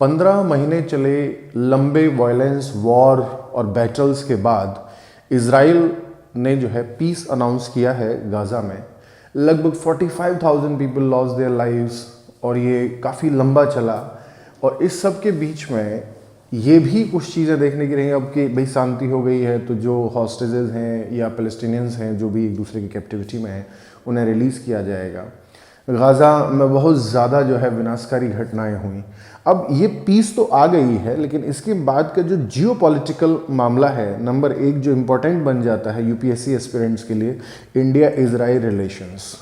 15 महीने चले लंबे वायलेंस, वॉर और बैटल्स के बाद इज़राइल ने जो है पीस अनाउंस किया है गाज़ा में। लगभग 45,000 पीपल लॉस देयर लाइव्स और ये काफ़ी लंबा चला। और इस सब के बीच में ये भी कुछ चीज़ें देखने की रही अब कि भाई शांति हो गई है तो जो हॉस्टेजेस हैं या पैलेस्टीनियंस हैं जो भी एक दूसरे की कैप्टिविटी में हैं उन्हें रिलीज़ किया जाएगा। गाज़ा में बहुत ज़्यादा जो है विनाशकारी घटनाएं हुई। अब ये पीस तो आ गई है, लेकिन इसके बाद का जो जियोपॉलिटिकल मामला है, नंबर 1 जो इम्पोर्टेंट बन जाता है यूपीएससी एस्पिरेंट्स के लिए, इंडिया इजराइल रिलेशंस।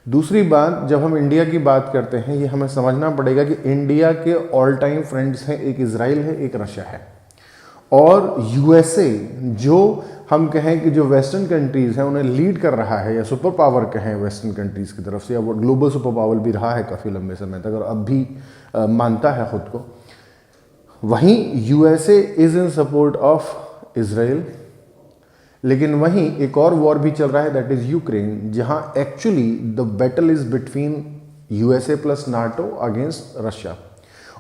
दूसरी बात, जब हम इंडिया की बात करते हैं ये हमें समझना पड़ेगा कि इंडिया के ऑल टाइम फ्रेंड्स हैं, एक इजराइल है, एक रशिया है। और यूएसए जो हम कहें कि जो वेस्टर्न कंट्रीज़ हैं उन्हें लीड कर रहा है या सुपर पावर कहें वेस्टर्न कंट्रीज़ की तरफ से, या वो ग्लोबल सुपर पावर भी रहा है काफ़ी लंबे समय तक और अब भी मानता है खुद को। वहीं USA is in support of Israel, लेकिन वहीं एक और वॉर भी चल रहा है, दैट इज़ यूक्रेन, जहां actually the battle is between USA plus NATO against Russia.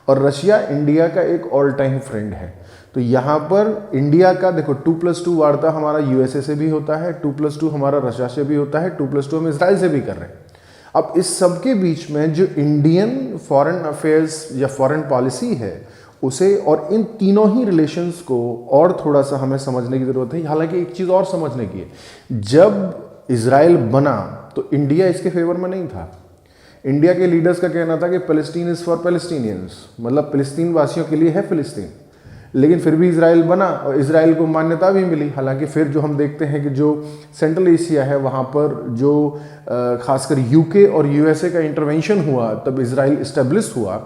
और रशिया इंडिया का एक ऑल टाइम फ्रेंड है। तो यहाँ पर इंडिया का देखो 2+2 वार्ता हमारा यूएसए से भी होता है, 2+2 हमारा रशिया से भी होता है, 2+2 हम इसराइल से भी कर रहे हैं। अब इस सब के बीच में जो इंडियन फॉरेन अफेयर्स या फॉरेन पॉलिसी है उसे और इन तीनों ही रिलेशंस को और थोड़ा सा हमें समझने की ज़रूरत है। हालांकि एक चीज़ और समझने की है, जब इजराइल बना तो इंडिया इसके फेवर में नहीं था। इंडिया के लीडर्स का कहना था कि पैलेस्टीन इज़ फॉर पैलेस्टीनियंस, मतलब फिलिस्तीन वासियों के लिए है फिलिस्तीन। लेकिन फिर भी इजराइल बना और इजराइल को मान्यता भी मिली। हालांकि फिर जो हम देखते हैं कि जो सेंट्रल एशिया है वहाँ पर जो खासकर यूके और यूएसए का इंटरवेंशन हुआ तब इजराइल इस्टेब्लिश हुआ,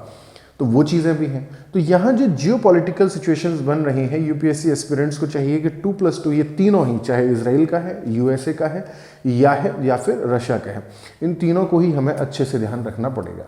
तो वो चीज़ें भी हैं। तो यहाँ जो जियोपॉलिटिकल सिचुएशंस बन रही हैं, यूपीएससी एस्पिरेंट्स को चाहिए कि 2+2 ये तीनों ही, चाहे इजराइल का है, यूएसए का है या फिर रशिया का है, इन तीनों को ही हमें अच्छे से ध्यान रखना पड़ेगा।